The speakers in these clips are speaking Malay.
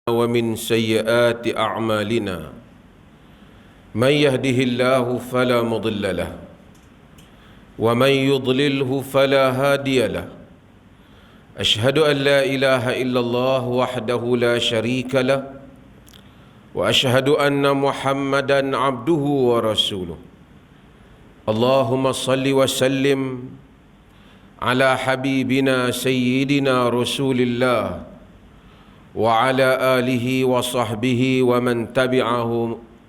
ومن سيئات أعمالنا من يهده الله فلا مضل له ومن يضلله فلا هادي له أشهد أن لا إله إلا الله وحده لا شريك له وأشهد أن محمدا عبده ورسوله اللهم صل وسلم على حبيبنا سيدنا رسول الله وعلى آله وصحبه ومن تبعه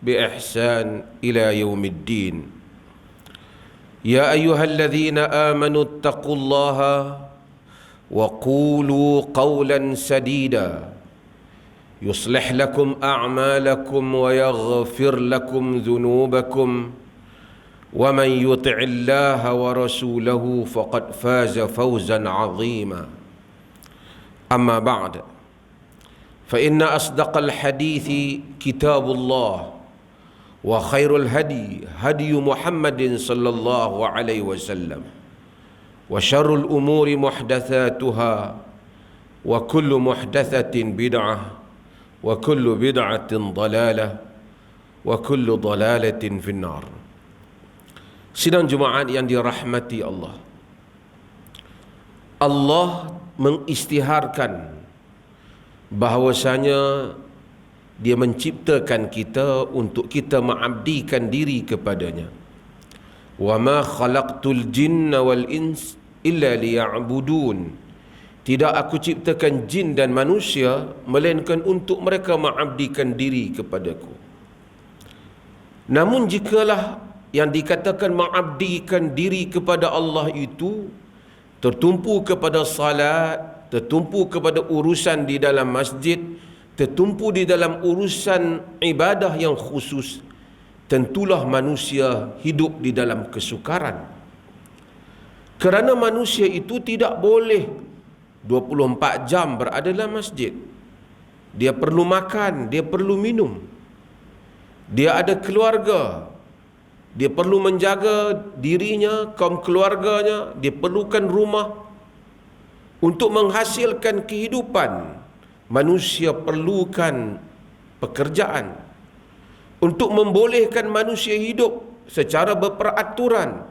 بإحسان إلى يوم الدين يا أيها الذين آمنوا اتقوا الله وقولوا قولا سديدا يصلح لكم أعمالكم ويغفر لكم ذنوبكم ومن يطع الله ورسوله فقد فاز فوزا عظيما أما بعد فإن أصدق الحديث كتاب الله وخير الهدي هدي محمد صلى الله عليه وسلم وشر الأمور محدثاتها وكل محدثة بدعة وكل بدعة ضلالة وكل ضلالة في النار. Sidang Jumaat yang dirahmati Allah, Allah mengisytiharkan bahawasanya Dia menciptakan kita untuk kita mengabdikan diri kepadanya. Wa ma khalaqtul jinna wal ins illa liya'budun. Tidak aku ciptakan jin dan manusia melainkan untuk mereka mengabdikan diri kepadaku. Namun jikalah yang dikatakan mengabdikan diri kepada Allah itu tertumpu kepada salat, tertumpu kepada urusan di dalam masjid, tertumpu di dalam urusan ibadah yang khusus, tentulah manusia hidup di dalam kesukaran. Kerana manusia itu tidak boleh 24 jam berada dalam masjid. Dia perlu makan, dia perlu minum. Dia ada keluarga. Dia perlu menjaga dirinya, kaum keluarganya, dia perlukan rumah. Untuk menghasilkan kehidupan, manusia perlukan pekerjaan. Untuk membolehkan manusia hidup secara berperaturan,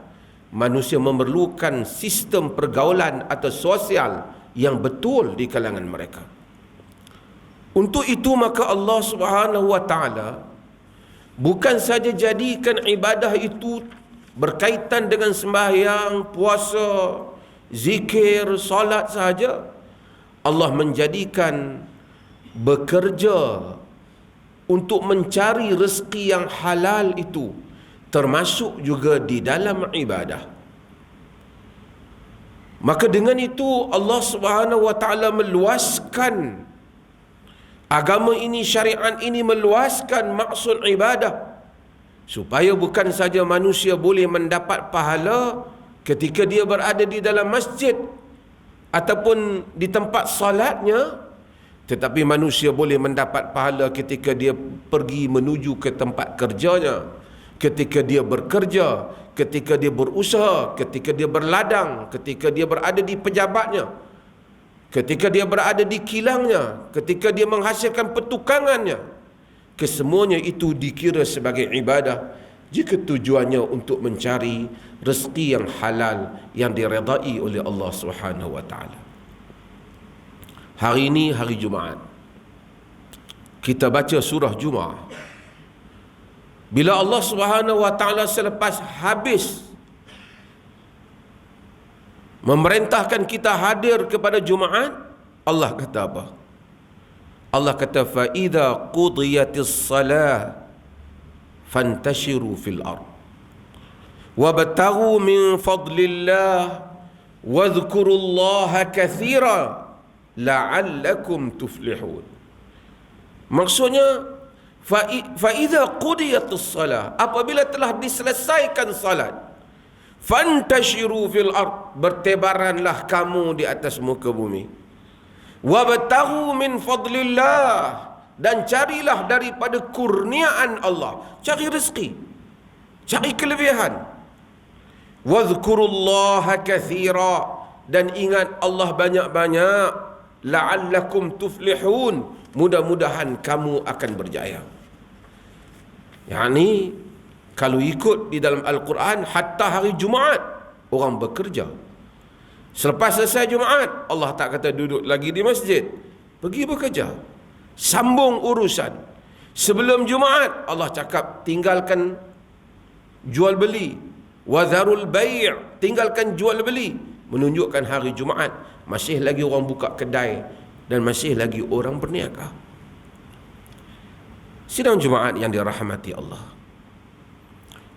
manusia memerlukan sistem pergaulan atau sosial yang betul di kalangan mereka. Untuk itu maka Allah Subhanahu wa taala bukan saja jadikan ibadah itu berkaitan dengan sembahyang, puasa, zikir, salat sahaja. Allah menjadikan bekerja untuk mencari rezeki yang halal itu termasuk juga di dalam ibadah. Maka dengan itu Allah Subhanahu wa taala meluaskan agama ini, syariat ini meluaskan maksud ibadah supaya bukan saja manusia boleh mendapat pahala ketika dia berada di dalam masjid ataupun di tempat salatnya, tetapi manusia boleh mendapat pahala ketika dia pergi menuju ke tempat kerjanya, ketika dia bekerja, ketika dia berusaha, ketika dia berladang, ketika dia berada di pejabatnya, ketika dia berada di kilangnya, ketika dia menghasilkan petukangannya. Kesemuanya itu dikira sebagai ibadah jika tujuannya untuk mencari rezeki yang halal yang diredai oleh Allah Subhanahu wa taala. Hari ini hari Jumaat, kita baca surah Jumaah. Bila Allah Subhanahu wa taala selepas habis memerintahkan kita hadir kepada Jumaat, Allah kata apa? Allah kata fa idza qudiyatis salah fantashiru fil ard wabtaghu min fadlillah wadhkurullaha katsira la'allakum tuflihun. Maksudnya fa idza qudiyatis salah, apabila telah diselesaikan salat, fantashiru fil ard, bertebaranlah kamu di atas muka bumi. Wabtaghu min fadlillah, dan carilah daripada kurniaan Allah, cari rezeki, cari kelebihan. Wadhkurullaha katsira, dan ingat Allah banyak-banyak. La'allakum tuflihun, mudah-mudahan kamu akan berjaya. Yani kalau ikut di dalam Al-Quran, hatta hari Jumaat orang bekerja. Selepas selesai Jumaat, Allah tak kata duduk lagi di masjid, pergi bekerja, sambung urusan. Sebelum Jumaat Allah cakap tinggalkan jual beli, wadharul bai', tinggalkan jual beli, menunjukkan hari Jumaat masih lagi orang buka kedai dan masih lagi orang berniaga. Sidang Jumaat yang dirahmati Allah,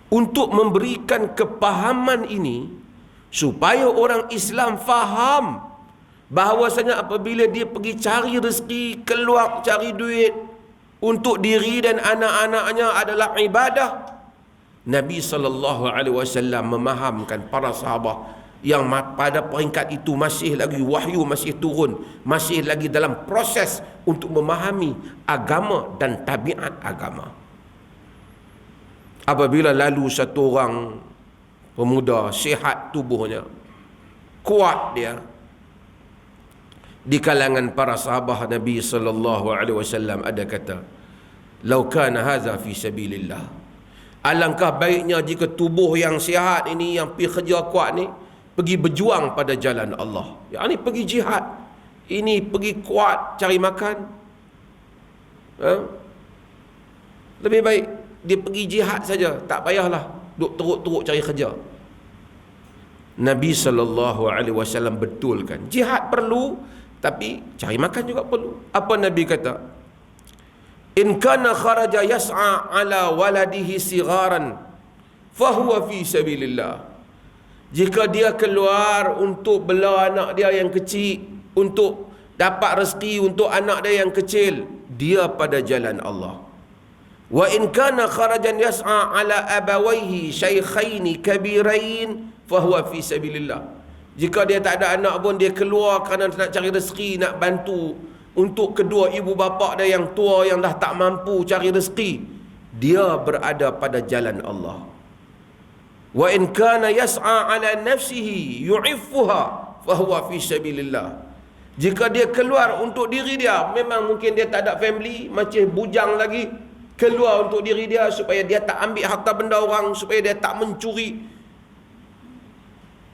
untuk memberikan kepahaman ini supaya orang Islam faham bahawasanya apabila dia pergi cari rezeki, keluar cari duit untuk diri dan anak-anaknya adalah ibadah. Nabi SAW memahamkan para sahabat yang pada peringkat itu masih lagi wahyu masih turun, masih lagi dalam proses untuk memahami agama dan tabiat agama. Apabila lalu satu orang pemuda, sihat tubuhnya, kuat dia, di kalangan para sahabat Nabi SAW ada kata, "Lau kana hadza fi sabilillah." Alangkah baiknya jika tubuh yang sihat ini, yang pergi kerja kuat ni, pergi berjuang pada jalan Allah. Yang ni pergi jihad, ini pergi kuat cari makan. Lebih baik dia pergi jihad saja, tak payahlah duk teruk-teruk cari kerja. Nabi SAW betulkan, jihad perlu, tapi cari makan juga perlu. Apa Nabi kata? In kana kharaja yas'a ala waladihi sigharan fahuwa fi sabilillah. Jika dia keluar untuk bela anak dia yang kecil, untuk dapat rezeki untuk anak dia yang kecil, dia pada jalan Allah. Wa in kana kharajan yas'a ala abawaihi shaykhaini kabirain fahuwa fi sabilillah. Jika dia tak ada anak pun, dia keluar kerana nak cari rezeki, nak bantu untuk kedua ibu bapa dia yang tua yang dah tak mampu cari rezeki, dia berada pada jalan Allah. Wa in kana yas'a ala nafsihi yu'iffuha fahuwa fi sabilillah. Jika dia keluar untuk diri dia, memang mungkin dia tak ada family, macam bujang lagi, keluar untuk diri dia supaya dia tak ambil harta benda orang, supaya dia tak mencuri,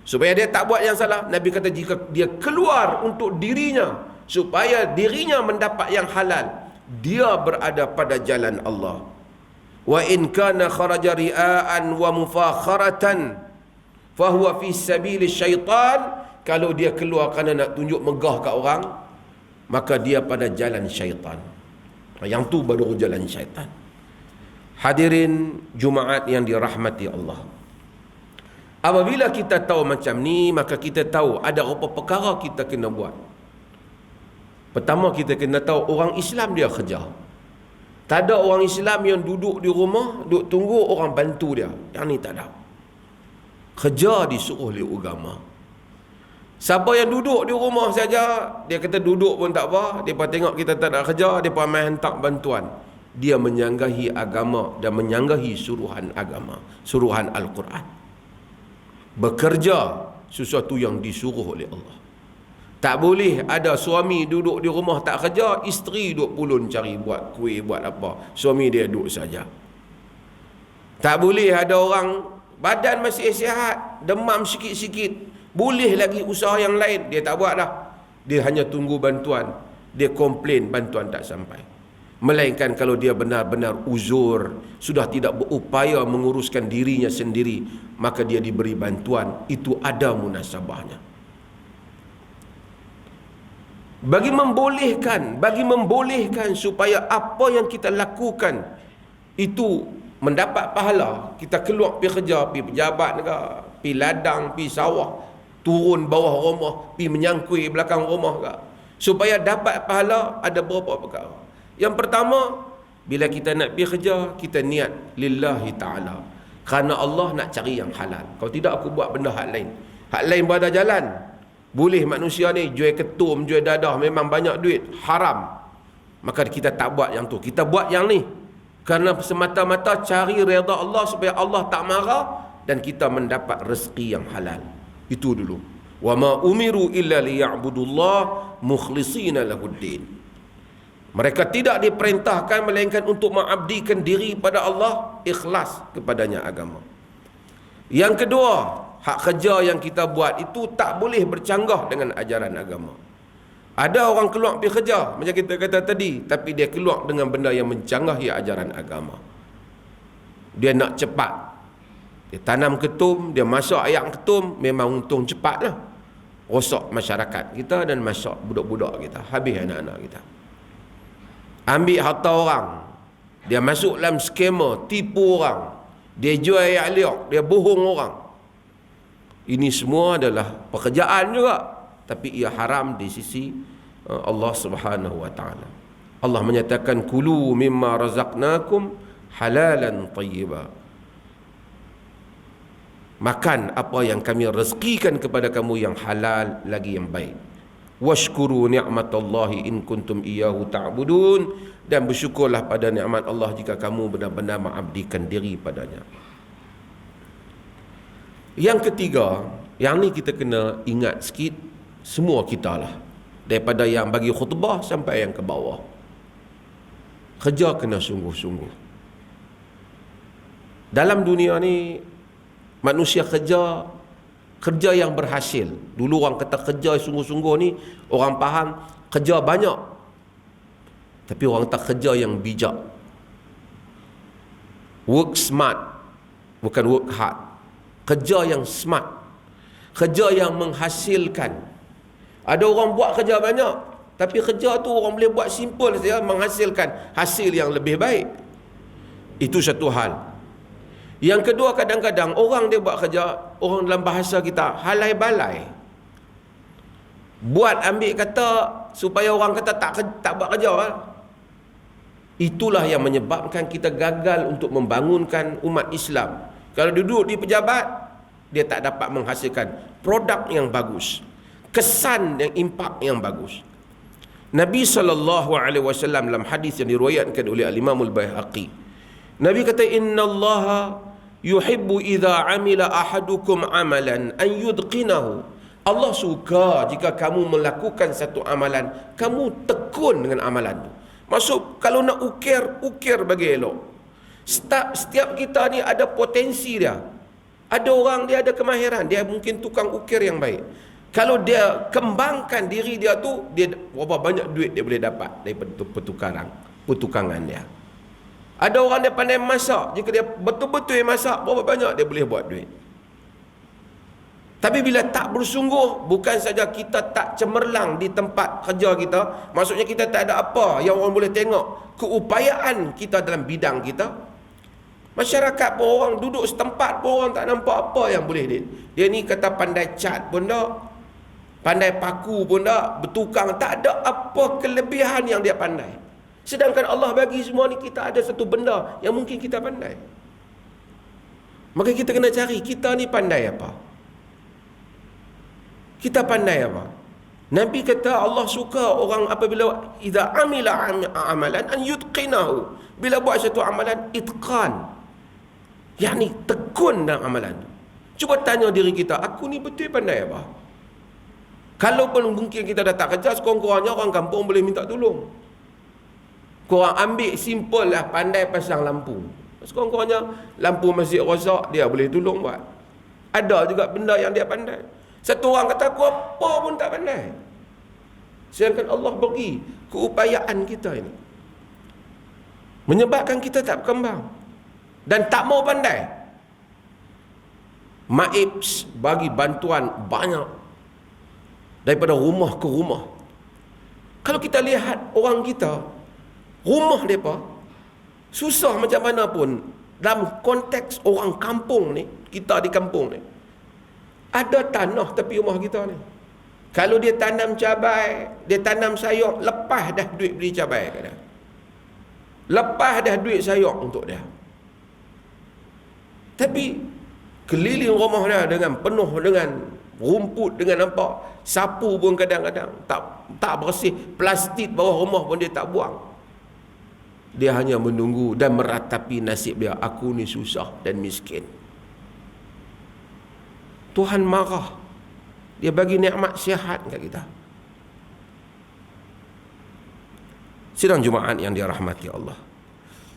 supaya dia tak buat yang salah. Nabi kata jika dia keluar untuk dirinya supaya dirinya mendapat yang halal, dia berada pada jalan Allah. Wa in kana kharaja ria'an wa mufakharatan fahuwa fi sabili syaitan. Kalau dia keluar kerana nak tunjuk megah kat orang, maka dia pada jalan syaitan. Yang tu baru jalan syaitan. Hadirin Jumaat yang dirahmati Allah, apabila kita tahu macam ni, maka kita tahu ada beberapa perkara kita kena buat. Pertama, kita kena tahu orang Islam dia kerja. Tak ada orang Islam yang duduk di rumah, duduk tunggu orang bantu dia. Yang ni tak ada. Kerja disuruh oleh agama. Siapa yang duduk di rumah saja, dia kata duduk pun tak apa, dia pun tengok kita tak nak kerja, dia pun main hantar bantuan. Dia menyanggahi agama dan menyanggahi suruhan agama, suruhan Al-Quran. Bekerja sesuatu yang disuruh oleh Allah. Tak boleh ada suami duduk di rumah tak kerja, isteri duduk pulun cari buat kuih, buat apa, suami dia duduk saja. Tak boleh ada orang badan masih sihat, demam sikit-sikit, boleh lagi usaha yang lain, dia tak buat dah. Dia hanya tunggu bantuan, dia komplain bantuan tak sampai. Melainkan kalau dia benar-benar uzur, sudah tidak berupaya menguruskan dirinya sendiri, maka dia diberi bantuan, itu ada munasabahnya. Bagi membolehkan supaya apa yang kita lakukan itu mendapat pahala, kita keluar pergi kerja, pergi pejabat negara, pergi ladang, pergi sawah, turun bawah rumah, pergi menyangkui belakang rumah ke, supaya dapat pahala, ada beberapa perkara. Yang pertama, bila kita nak pergi kerja, kita niat lillahi ta'ala, kerana Allah nak cari yang halal. Kalau tidak, aku buat benda hak lain. Hak lain berada jalan. Boleh manusia ni jual ketum, jual dadah, memang banyak duit, haram. Maka kita tak buat yang tu, kita buat yang ni kerana semata-mata cari redha Allah, supaya Allah tak marah dan kita mendapat rezeki yang halal. Itu dulu. Wa ma umiru illa liya'budullah mukhlishina lahuddin. Mereka tidak diperintahkan melainkan untuk mengabdikan diri pada Allah, ikhlas kepadanya agama. Yang kedua, hak kerja yang kita buat itu tak boleh bercanggah dengan ajaran agama. Ada orang keluar pergi kerja, macam kita kata tadi, tapi dia keluar dengan benda yang mencanggahi ajaran agama. Dia nak cepat. Dia tanam ketum, dia masak ayam ketum, memang untung cepatlah. Rosak masyarakat kita dan masak budak-budak kita, habis anak-anak kita. Ambil harta orang, dia masuk dalam skema, tipu orang, dia jual ayak liok, dia bohong orang. Ini semua adalah pekerjaan juga, tapi ia haram di sisi Allah Subhanahu wa taala. Allah menyatakan kulu mimma razaqnakum halalan tayyiba. Makan apa yang kami rezekikan kepada kamu yang halal lagi yang baik. Washkuru ni'matallahi in kuntum iyyahu ta'budun, dan bersyukurlah pada nikmat Allah jika kamu benar-benar mengabdikan diri padanya. Yang ketiga, yang ni kita kena ingat sikit, semua kita lah, daripada yang bagi khutbah sampai yang ke bawah. Kerja kena sungguh-sungguh. Dalam dunia ni manusia kerja yang berhasil. Dulu orang kata kerja sungguh-sungguh ni, orang faham kerja banyak, tapi orang tak kerja yang bijak. Work smart, bukan work hard. Kerja yang smart, kerja yang menghasilkan. Ada orang buat kerja banyak, tapi kerja tu orang boleh buat simple saja, menghasilkan hasil yang lebih baik. Itu satu hal. Yang kedua, kadang-kadang orang dia buat kerja, orang dalam bahasa kita halai balai, buat ambil kata supaya orang kata tak buat kerja lah. Itulah yang menyebabkan kita gagal untuk membangunkan umat Islam. Kalau duduk di pejabat, dia tak dapat menghasilkan produk yang bagus, kesan dan impak yang bagus. Nabi SAW dalam hadis yang diriwayatkan oleh Al-Imam Al-Baihaqi, Nabi kata, innallaha yuhibbu idza amila ahadukum amalan an yudqinahu. Allah suka jika kamu melakukan satu amalan, kamu tekun dengan amalan itu. Maksud, kalau nak ukir bagi elok. Setiap kita ni ada potensi dia. Ada orang dia ada kemahiran, dia mungkin tukang ukir yang baik. Kalau dia kembangkan diri dia tu, dia berapa banyak duit dia boleh dapat daripada pertukangan dia. Ada orang dia pandai masak, jika dia betul-betul masak, berapa banyak dia boleh buat duit. Tapi bila tak bersungguh, bukan saja kita tak cemerlang di tempat kerja kita, maksudnya kita tak ada apa yang orang boleh tengok keupayaan kita dalam bidang kita. Masyarakat pun, orang duduk setempat pun orang tak nampak apa yang boleh dia ni kata pandai cat pun tak, pandai paku pun tak, bertukang, tak ada apa kelebihan yang dia pandai. Sedangkan Allah bagi semua ni, kita ada satu benda yang mungkin kita pandai. Maka kita kena cari, kita ni pandai apa? Kita pandai apa? Nabi kata Allah suka orang apabila idza amila amalan an yutqinahu. Bila buat satu amalan, itqan, yakni tekun dalam amalan. Cuba tanya diri kita, aku ni betul pandai apa? Kalau pun mungkin kita dah tak kerja, sekurang-kurangnya orang kampung boleh minta tolong. Korang ambil simple lah, pandai pasang lampu. Sekurang-kurangnya lampu masjid rosak, dia boleh tolong buat. Ada juga benda yang dia pandai. Satu orang kata aku apa pun tak pandai, sedangkan Allah beri keupayaan kita ini, menyebabkan kita tak berkembang dan tak mau pandai. Maips bagi bantuan banyak daripada rumah ke rumah. Kalau kita lihat orang kita, rumah mereka susah macam mana pun, dalam konteks orang kampung ni, kita di kampung ni, ada tanah tepi rumah kita ni. Kalau dia tanam cabai, dia tanam sayur, lepas dah duit beli cabai kat dia. Lepas dah duit sayur untuk dia. Tapi keliling rumah dia dengan penuh dengan rumput, dengan apa, sapu pun kadang-kadang tak bersih, plastik bawah rumah pun dia tak buang. Dia hanya menunggu dan meratapi nasib dia, aku ni susah dan miskin. Tuhan marah. Dia bagi nikmat sihat kat kita. Sidang Jumaat yang dirahmati Allah.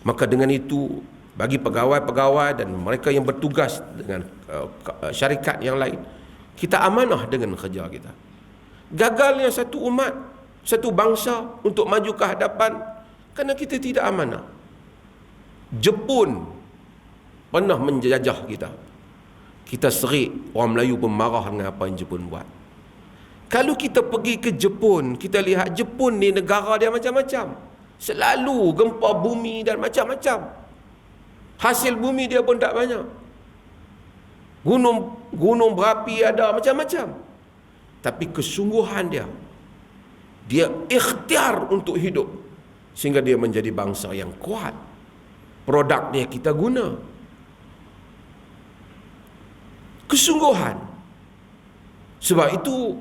Maka dengan itu, bagi pegawai-pegawai dan mereka yang bertugas dengan syarikat yang lain, kita amanah dengan kerja kita. Gagalnya satu umat, satu bangsa untuk maju ke hadapan kerana kita tidak amanah. Jepun pernah menjajah kita. Kita serik, orang Melayu pun marah dengan apa yang Jepun buat. Kalau kita pergi ke Jepun, kita lihat Jepun ni negara dia macam-macam. Selalu gempa bumi dan macam-macam. Hasil bumi dia pun tak banyak. Gunung berapi ada macam-macam. Tapi kesungguhan dia ikhtiar untuk hidup sehingga dia menjadi bangsa yang kuat. Produknya kita guna. Kesungguhan. Sebab itu,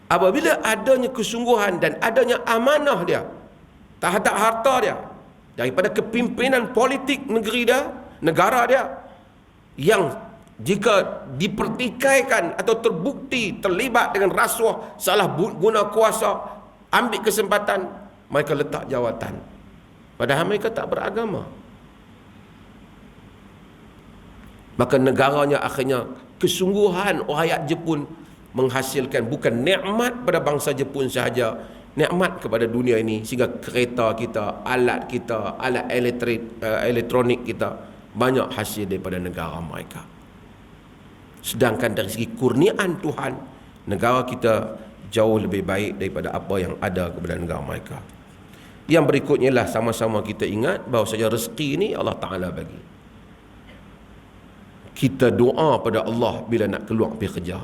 apabila adanya kesungguhan dan adanya amanah dia terhadap harta dia daripada kepimpinan politik negeri dia, negara dia, yang jika dipertikaikan atau terbukti terlibat dengan rasuah, salah guna kuasa, ambil kesempatan, mereka letak jawatan. Padahal mereka tak beragama. Maka negaranya akhirnya kesungguhan rakyat Jepun menghasilkan bukan nikmat pada bangsa Jepun sahaja, nikmat kepada dunia ini, sehingga kereta kita, alat elektronik kita banyak hasil daripada negara mereka. Sedangkan dari segi kurniaan Tuhan, negara kita jauh lebih baik daripada apa yang ada kepada negara mereka. Yang berikutnya lah, sama-sama kita ingat bahawa saja rezeki ini Allah Ta'ala bagi. Kita doa pada Allah bila nak keluar pergi kerja.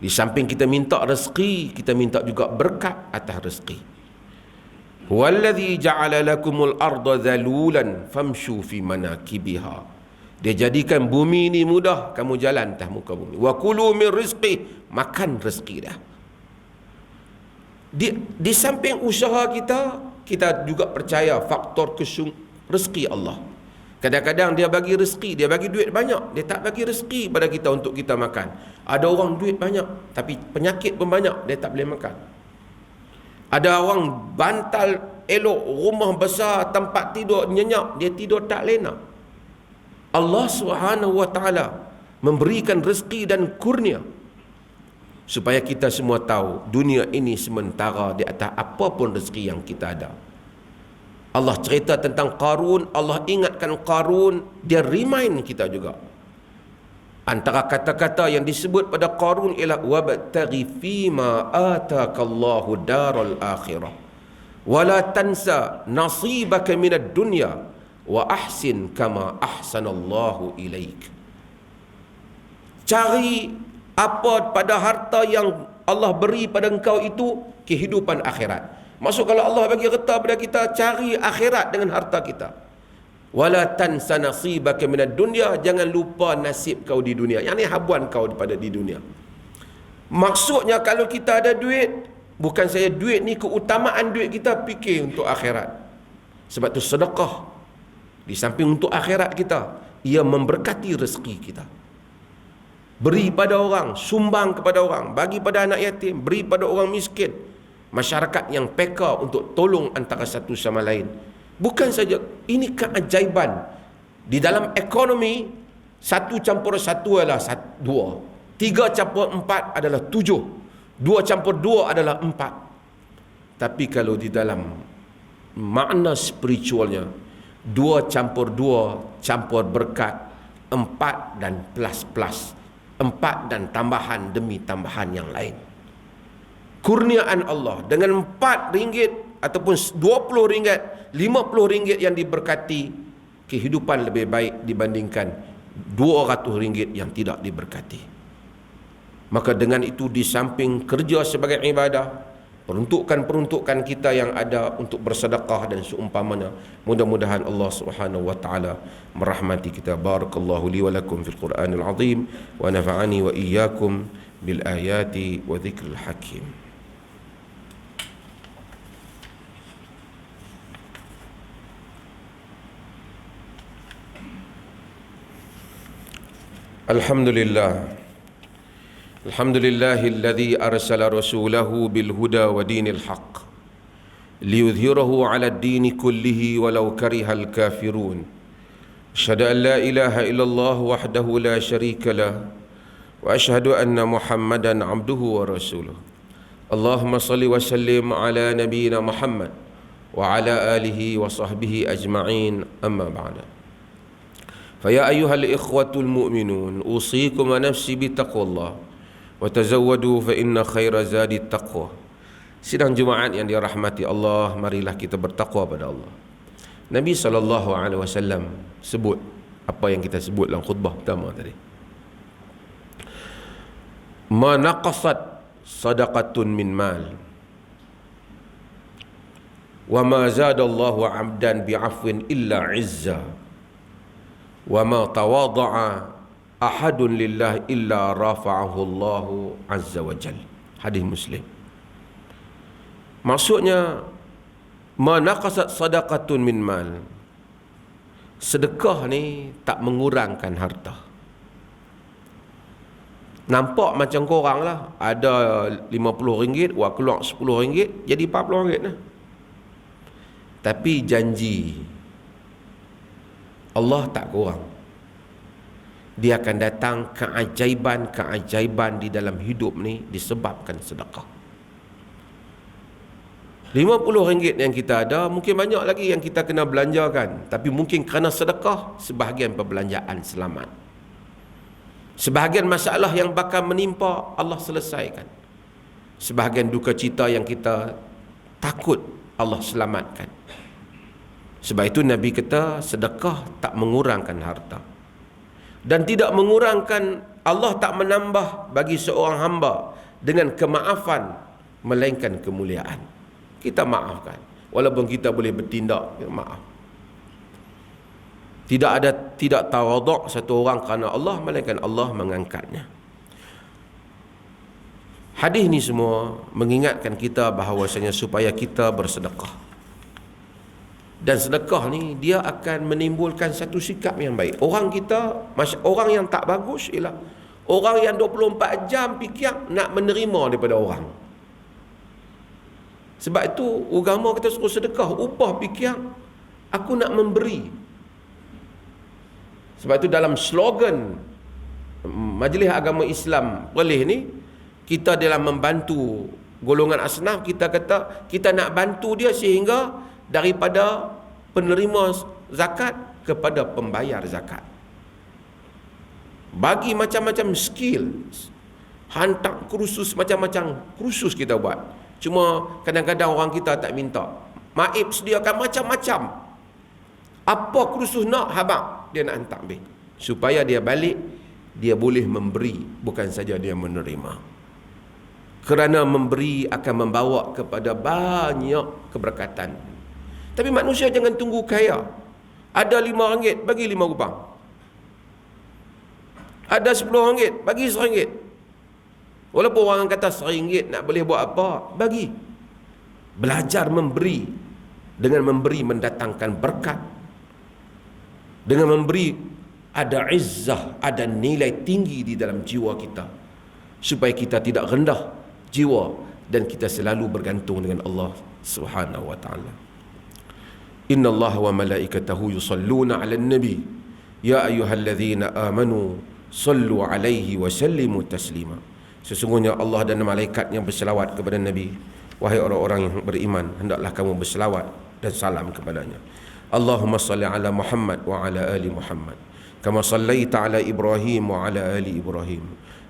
Di samping kita minta rezeki, kita minta juga berkat atas rezeki. Huwallazi ja'ala lakumul arda dhalulan famshu fi manakibiha. Dia jadikan bumi ini mudah, kamu jalan atas muka bumi. Wa kulu min rizqi, makan rezeki dah. Di samping usaha kita juga percaya faktor rezeki Allah. Kadang-kadang dia bagi rezeki, dia bagi duit banyak, dia tak bagi rezeki pada kita untuk kita makan. Ada orang duit banyak tapi penyakit pun banyak, dia tak boleh makan. Ada orang bantal elok, rumah besar, tempat tidur nyenyak, dia tidur tak lena. Allah Subhanahu wa taala memberikan rezeki dan kurnia supaya kita semua tahu dunia ini sementara di atas apapun rezeki yang kita ada. Allah cerita tentang Qarun, Allah ingatkan Qarun, dia remind kita juga. Antara kata-kata yang disebut pada Qarun ialah wabtaghi fima atakallahu daral akhirah wala tansa nasibaka minad dunya wa ahsin kama ahsanallahu ilaik. Cari apa pada harta yang Allah beri pada engkau itu kehidupan akhirat. Maksud kalau Allah bagi harta pada kita, cari akhirat dengan harta kita. Wala tansa nasibaka minad dunya, jangan lupa nasib kau di dunia. Yang ni habuan kau daripada di dunia. Maksudnya kalau kita ada duit, bukan saya duit ni keutamaan duit kita, fikir untuk akhirat. Sebab tu sedekah di samping untuk akhirat kita, ia memberkati rezeki kita. Beri pada orang, sumbang kepada orang, bagi pada anak yatim, beri pada orang miskin. Masyarakat yang peka untuk tolong antara satu sama lain. Bukan saja, ini keajaiban. Di dalam ekonomi, 1 campur 1 adalah 2. 3 campur 4 adalah 7. 2 campur 2 adalah 4. Tapi kalau di dalam makna spiritualnya, 2 campur 2 campur berkat, 4 dan plus. 4 dan tambahan demi tambahan yang lain. Kurniaan Allah dengan RM4 ataupun RM20, RM50 yang diberkati, kehidupan lebih baik dibandingkan RM200 yang tidak diberkati. Maka dengan itu, di samping kerja sebagai ibadah, peruntukan-peruntukan kita yang ada untuk bersedekah dan seumpamanya, mudah-mudahan Allah Subhanahu wa taala merahmati kita. Barakallahu li wa lakum fil Qur'anil azim wa nafa'ani wa iyyakum bil ayati wa dzikril hakim. Alhamdulillahilladzi arsala rasulahu bil huda wa dinil haqq liyudhhirahu 'ala ad-dini kullihi walau karihal kafirun. Asyhadu an la ilaha illallah wahdahu la syarika lah wa asyhadu anna Muhammadan 'abduhu wa rasuluh. Allahumma salli wa sallim ala nabiyyina Muhammad wa ala alihi wa sahbihi ajma'in, amma ba'da. Fa ya ayyuhal ikhwatul mu'minun, usikum wa nafsi bi taqwallah wa tazawwadu fa inna khaira zadi taqwa. Sidang Jumaat yang dirahmati Allah, marilah kita bertakwa pada Allah. Nabi SAW sebut apa yang kita sebut dalam khutbah pertama tadi. Ma naqasat sadaqatun min mal wa ma zadallahu 'abdan bi'afwin illa 'izza wa ma tawadha'a ahadun lillah illa rafa'ahu Allahu 'azza wa jalla. Hadis Muslim. Maksudnya, ma naqasat sadaqatun min mal, sedekah ni tak mengurangkan harta. Nampak macam korang lah, ada RM50, wah keluar RM10, jadi RM40 lah. Tapi janji Allah tak kurang. Dia akan datang keajaiban-keajaiban di dalam hidup ni disebabkan sedekah. RM50 yang kita ada, mungkin banyak lagi yang kita kena belanjakan, tapi mungkin kerana sedekah, sebahagian perbelanjaan selamat. Sebahagian masalah yang bakal menimpa, Allah selesaikan. Sebahagian duka cita yang kita takut, Allah selamatkan. Sebab itu Nabi kata, sedekah tak mengurangkan harta. Dan tidak mengurangkan, Allah tak menambah bagi seorang hamba dengan kemaafan, melainkan kemuliaan. Kita maafkan, walaupun kita boleh bertindak, maaf. Tidak tawaduk satu orang kerana Allah, melainkan Allah mengangkatnya. Hadis ni semua mengingatkan kita bahawasanya supaya kita bersedekah. Dan sedekah ni dia akan menimbulkan satu sikap yang baik. Orang orang yang tak bagus ialah orang yang 24 jam fikir nak menerima daripada orang. Sebab itu agama kita suruh sedekah, upah fikir aku nak memberi. Sebab itu dalam slogan Majlis Agama Islam Perlis ni, kita dalam membantu golongan asnaf, kita kata kita nak bantu dia sehingga daripada penerima zakat kepada pembayar zakat. Bagi macam-macam skill, hantar kursus, macam-macam kursus kita buat. Cuma kadang-kadang orang kita tak minta. Maib sediakan macam-macam. Apa kursus nak, habang dia nak hantar ambil. Supaya dia balik, dia boleh memberi, bukan saja dia menerima. Kerana memberi akan membawa kepada banyak keberkatan. Tapi manusia jangan tunggu kaya. Ada RM5, bagi RM5. Ada RM10, bagi RM1. Walaupun orang kata RM1 nak boleh buat apa, bagi. Belajar memberi. Dengan memberi mendatangkan berkat. Dengan memberi ada izzah, ada nilai tinggi di dalam jiwa kita. Supaya kita tidak rendah jiwa dan kita selalu bergantung dengan Allah Subhanahu wa taala. Inna Allah wa malaikatahu yusalluna 'alan nabi ya ayyuhalladzina amanu sallu 'alaihi wa sallimu taslima. Sesungguhnya Allah dan malaikat yang berselawat kepada Nabi. Wahai orang-orang yang beriman, hendaklah kamu berselawat dan salam kepadanya. Allahumma salli ala Muhammad wa ala ali Muhammad kama sallaita ala Ibrahim wa ala ali Ibrahim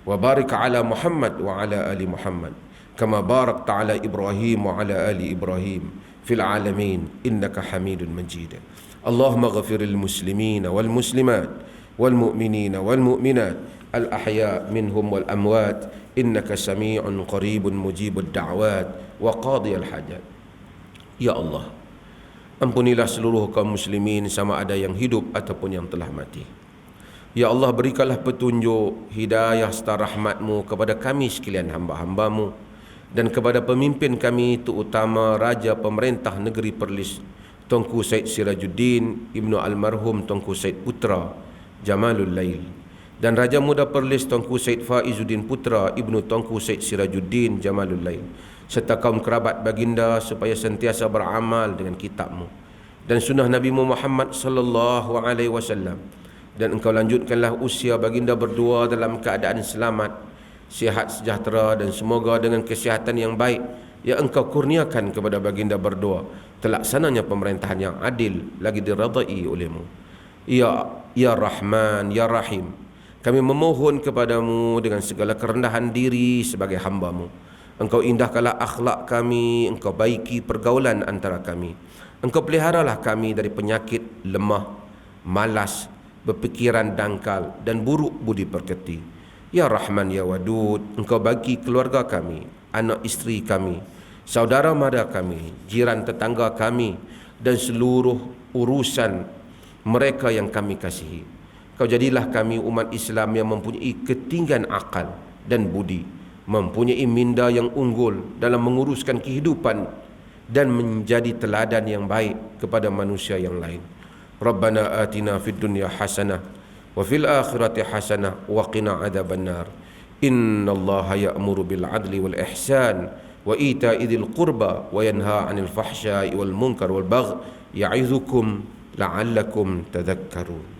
wa barik ala Muhammad wa ala ali Muhammad kama barakta ala Ibrahim wa ala ali Ibrahim fil alamin innaka Hamidun Majid. Allahumma ghafiril muslimin wal muslimat wal mu'minin wal mu'minat al-ahya' minhum wal amwat innaka sami'un qaribun mujibud da'wat wa qadiyal hajat. Ya Allah, ampunilah seluruh kaum muslimin sama ada yang hidup ataupun yang telah mati. Ya Allah, berikanlah petunjuk, hidayah serta rahmat-Mu kepada kami sekalian hamba-hamba-Mu dan kepada pemimpin kami, terutama Raja Pemerintah Negeri Perlis Tunku Said Sirajuddin Ibnu Almarhum Tunku Said Putra Jamalul Lail, dan Raja Muda Perlis Tunku Said Faizuddin Putra Ibnu Tunku Said Sirajuddin Jamalul Lail, serta kaum kerabat baginda supaya sentiasa beramal dengan kitab-Mu dan sunnah Nabi Muhammad sallallahu alaihi wasallam. Dan Engkau lanjutkanlah usia baginda berdua dalam keadaan selamat, sihat sejahtera, dan semoga dengan kesihatan yang baik yang Engkau kurniakan kepada baginda berdua terlaksananya pemerintahan yang adil lagi diradai oleh-Mu. Ya Rahman, Ya Rahim, kami memohon kepadamu dengan segala kerendahan diri sebagai hamba-Mu. Engkau indahkanlah akhlak kami, Engkau baiki pergaulan antara kami. Engkau peliharalah kami dari penyakit lemah, malas, berfikiran dangkal dan buruk budi pekerti. Ya Rahman, Ya Wadud, Engkau bagi keluarga kami, anak isteri kami, saudara mara kami, jiran tetangga kami dan seluruh urusan mereka yang kami kasihi. Kau jadilah kami umat Islam yang mempunyai ketinggian akal dan budi, mempunyai minda yang unggul dalam menguruskan kehidupan dan menjadi teladan yang baik kepada manusia yang lain. Rabbana atina fid dunya hasanah wa fil akhirati hasanah wa qina adzabannar. Innallaha ya'muru bil adli wal ihsan wa ita'i dzil qurba wa yanha 'anil fahsya'i wal munkar wal baghi ya'izukum la'allakum tadhakkarun.